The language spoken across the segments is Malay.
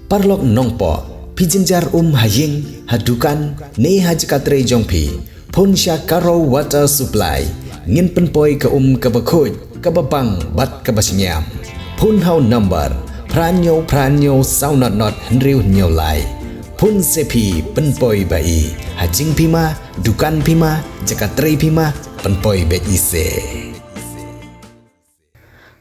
Parlok nongpo pijinjar haying hadukan ne hajkatre jongpi pun karo water supply ngin penpoi ke kebakhoj kebabang bat kebasinyam pun hau number pranyo saunot henriu nyolai pun sepi penpoi bai hajing pima dukan pima jakatre pima penpoi be ise.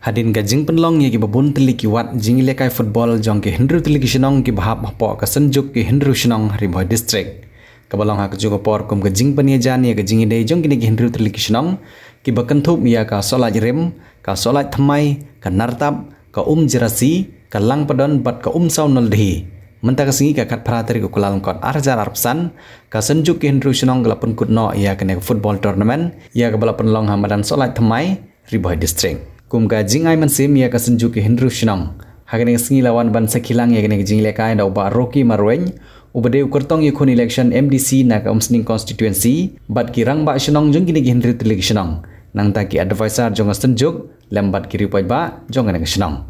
Hadin gajing penlong ye ki babun teliki wat jing lekai football jong ki Henry teliki shenong ki bahap hapo ka senjuk ki Henry shenong Riboy district kabalong hak juga por kum gajing peniajan ye gajing ide jong ki Henry teliki shenong ki bakentup ya ka solat rem ka solat thamai ka nartab ka jerasi ka lang padon bat ka saunol dehi menta ka singi ka kat prateri ko kulalong kot arjar arpsan ka senjuk ki Henry shenong galapun kutno ya ka football tournament ya ka balapun long hamadan solat thamai Riboy district kum gajing ai mansim ya ka senjuk ki Henry shenong hagane singi lawan ban sakilang ya gane jing lekai da ba Rocky Marwen ubade ukurtong yakun election MDC na ka umsning constituency bat kirang ba shenong jong gine Henry teliki shenong nang ta ki advisor jong senjuk lembat kiri poj ba jong gane shenong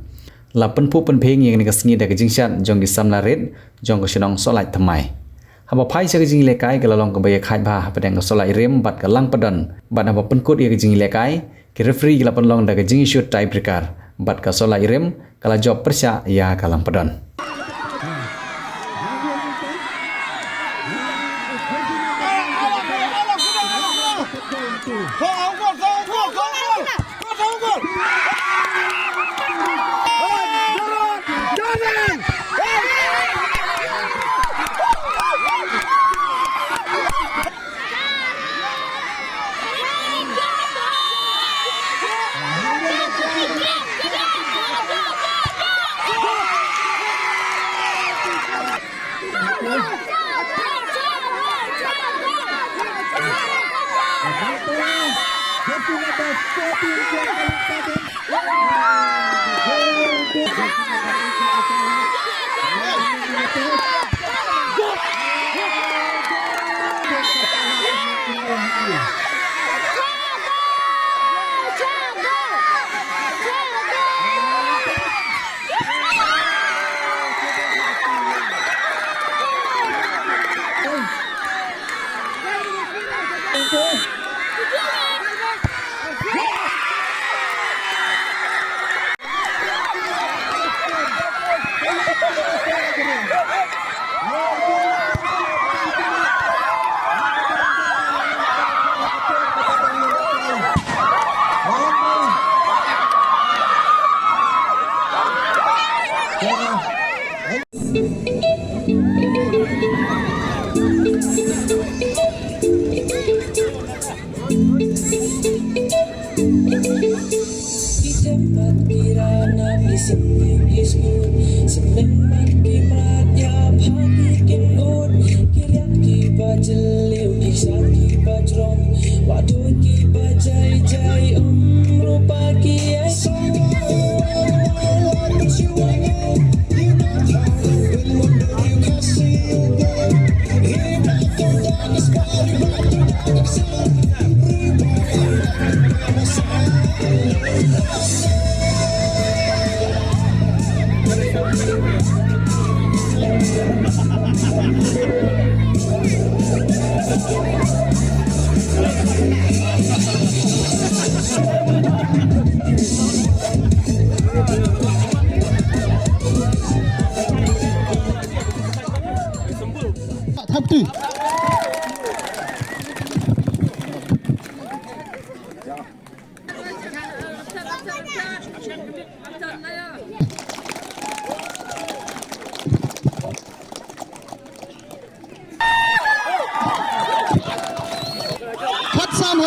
lapen pu pen pheng ya gane singi da jing shat jong ki samla red jong ka shenong solai thamai haba phai sa jing lekai ka lalong ka baya khai ba padang solai rem bat ka lang padon bat haba pen kut ya jing lekai ki referee gila penlong daga jing shoot tie breaker bat ka sola irem kala job persya ya kalang pedon.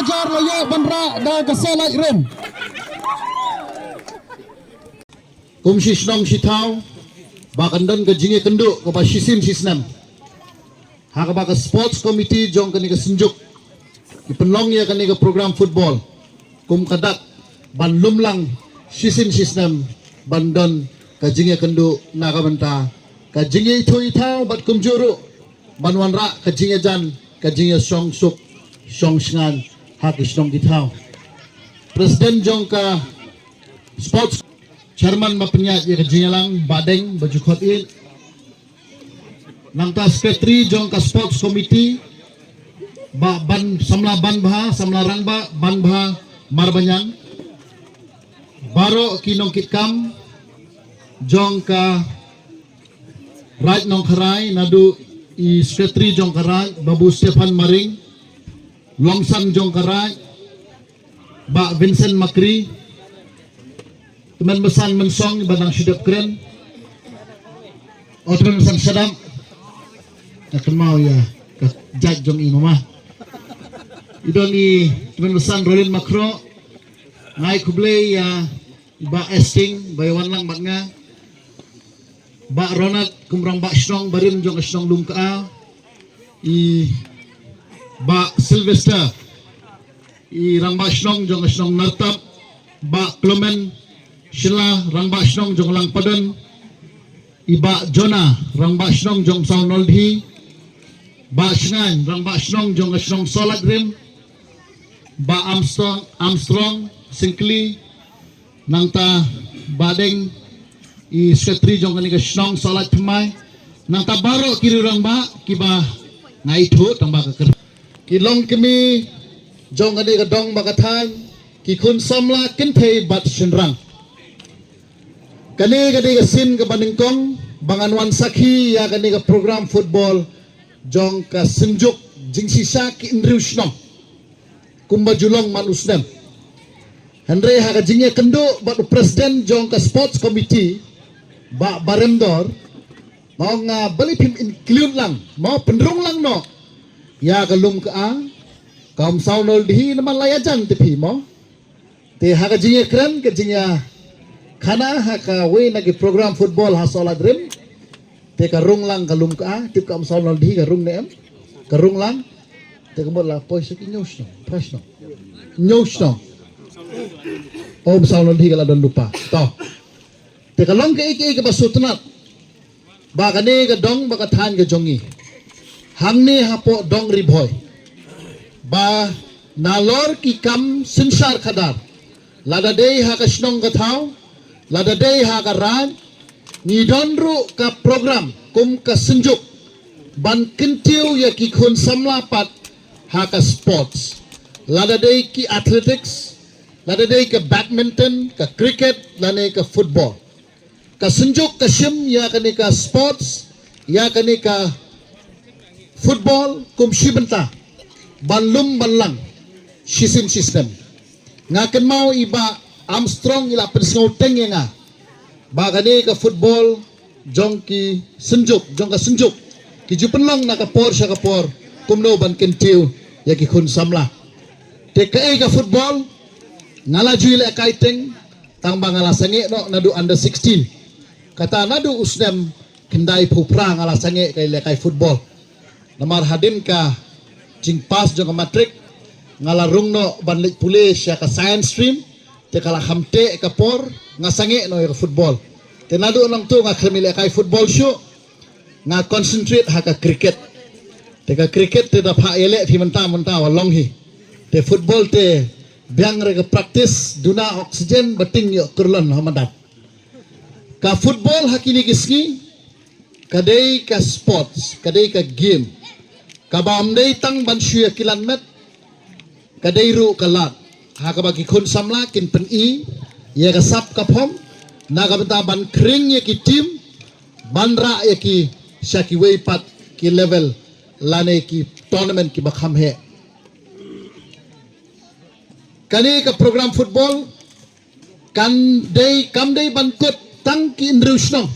Hajar layak bandra dan kesalai rem. Kumsi senong sitau, bakandon ke jingi kenduk ke basisim sisnam. Hak baka sports committee jong kani ke senjuk. Dipenlong ya kani ke program football. Kum kadak ban lumlang sisim sisnam bandon ke jingi kenduk nakabenta. Ke jingi itu itau bat kumjuru banwan rak ke jingi jan ke jingi song sup song sengan. Hak isnong ditau. Presiden jongka sports chairman mapenya ye jinyalang badeng baju khotin nang ta secretary jong ka sports committee ba ban samla rangba ban bha marbanyang baro kinong kitkam jong ka right nong kharai nadu i secretary jong karai babu Stefan Maring Longsan jong karai ba Vincent Makri teman besan mensong banang sidap keren teman besan sadam nak mau ya judge jong i mama idon i teman besan Rolin Makro ngai kublei ya ba esting bayawan lang batnga ba Ronald kumrang ba Shnong barim jong Shnong lumka i ba Sylvester i rang ba Shnong jong Shnong nartap ba Clement Shila rang ba Shnong jong lang padan i ba Jonah rang ba Shnong jong Saunolhi ba Shngan rang ba Shnong jong Shnong Solat rim ba Armstrong Singkli nangta badeng i secretary jong kani ka Shnong Solat Pemai nang tabaro kiri rang ba kiba ngai thu tang ba ka ki long kemi jong kani ka dong ba ka than ki kun samla kin thei bat shinrang kani ka sin ka baningkong bangan wan sakhi ya kani ka program football jong ka senjuk jingsi sa ki indriu Shnong kumba julong man usnem Henry ha ka jingye kendo ba president jong ka sports committee ba baremdor mau nga balipim include lang mau penrung lang no ya kalum ka kaum saunol dihi naman layajan tepi mo te ha ka jingye kren ka jingya khana ha ka we nagi program football ha sola dream te ka rung lang kalum ka tip kaum saunol dihi ka rung nem ka rung lang te ka mo la poise ki nyos no prashno nyos no om saunol dihi kala don lupa to te kalong ke ke basutnat ba kane ka dong ba ka than ka jongi hamne hapo dong riboy ba nalor ki kam sinsar khadar lada dei ha ka Shnong ka thau lada dei ha ka ran ni donru ka program kum ka senjuk ban kintiu ya ki khun samla pat ha ka sports lada dei ki athletics lada dei ka badminton ka cricket lane ka football ka senjuk ka shim ya kani ka sports ya kani ka football kum shibenta banlum banlang shisim system ngaken mau iba Armstrong ila pensau teng nga ba kani ka football jong ki senjuk jong ka senjuk ki jupenlang na ka por sya ka por kumno ban kentiu ya ki khun samla te ka football ngala juile kaiteng tang bangala sange no nadu under 16 kata nadu usnem kendai pupra ngala sange kai lekai football namar hadin ka jing pas jong matrik ngala rungno banlik pulis ya ka science stream te kala hamte ka por ngasange no ka football te nadu nang tu nga khami lekai football show nga concentrate ha ka cricket te ka cricket te da pha ele phi menta walong hi te football te biang re ka practice duna oxygen bating yo kurlon hamadat ka football hakini kiski kadai ka sports kadai ka game ka bamdei tang ban shuya kilanmet kadai ru kalat ha ka bagi khun samla kin pen i ya ka sap ka phom na ka bata ban kring ye ki team ban ra ye ki shaki wei pat ki level lane ki tournament ki bakham he kani ka program football kam dei ban kut tang ki Indriu Shnong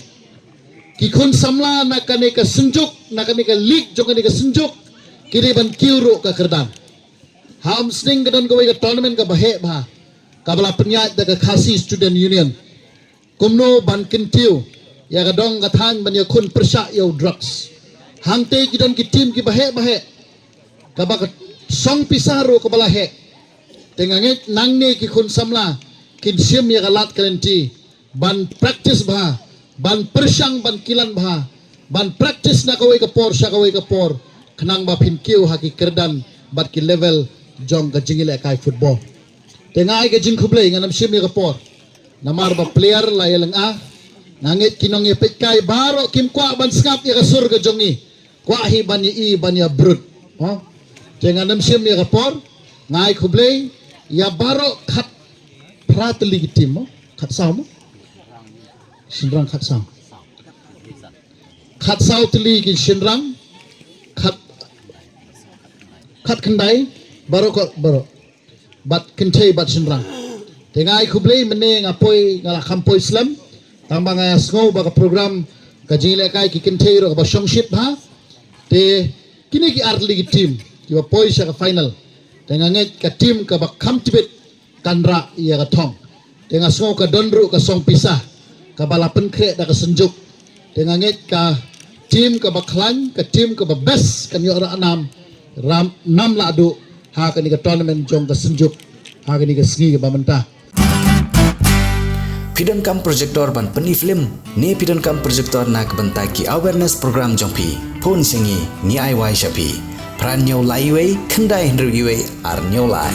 ki khun samla na kane ka senjuk na kane ka league jong kane ka senjuk kiri ban kiuro ka kerdan ham sning gadon ka tournament ka bahe ba ka bala penyat da ka khasi student union kumno ban kintiu ya ka dong ka than ban ya khun persha yo drugs hangte ki don ki team ki bahe ka ba ka song pisaro ka bala he tenganget nangne ki khun samla kin sim ya ka lat kalenti ban practice bah ban persyang ban kilan bah ban practice na kawai ka por sya kawai ka por kenang ba pinkiu haki kerdan bat ki level jong ka jingile kai football tengai ka jing khublei nganam sim ka por namar ba player la yelang a Ngangit kinong ye petkai baro kim kwa ban skap ye kasur ke jongi. Kwa hi ban ye I ban ya brut. Oh. Jangan nam sim ye kapor. Ngai kublei ya baro khat prateli ki tim mo. Khat sao mo. Sinrang khat sao. Khat sao teli ki sinrang. Khat kendai baro bat kentai bat sinrang. Tengai kublei mene ngapoi ngala kampoi Islam. Tambang sngo baga program ka jingile kai ki kentai ro ba shongship ha. Te kini ki artli ki team ki ba poi sa ka final. Tenga nget ka team ka ba kamtibet kanra ya ka thong. Tenga sngo ka donru ka song pisah ka balapen kre da ka senjuk. Tenga nget ka team ka ba klan ka team ka ba best kan yo ra anam ram nam la adu ha ka ni ka tournament jong ka senjuk ha ka ni ka sngi ka ba mentah. Pidon kam projector ban peni film ne pidon kam projector nak bentai ki awareness program jongpi phone singi ni ai wai shapi pran nyau lai wei khandai hendru yue ar nyau lai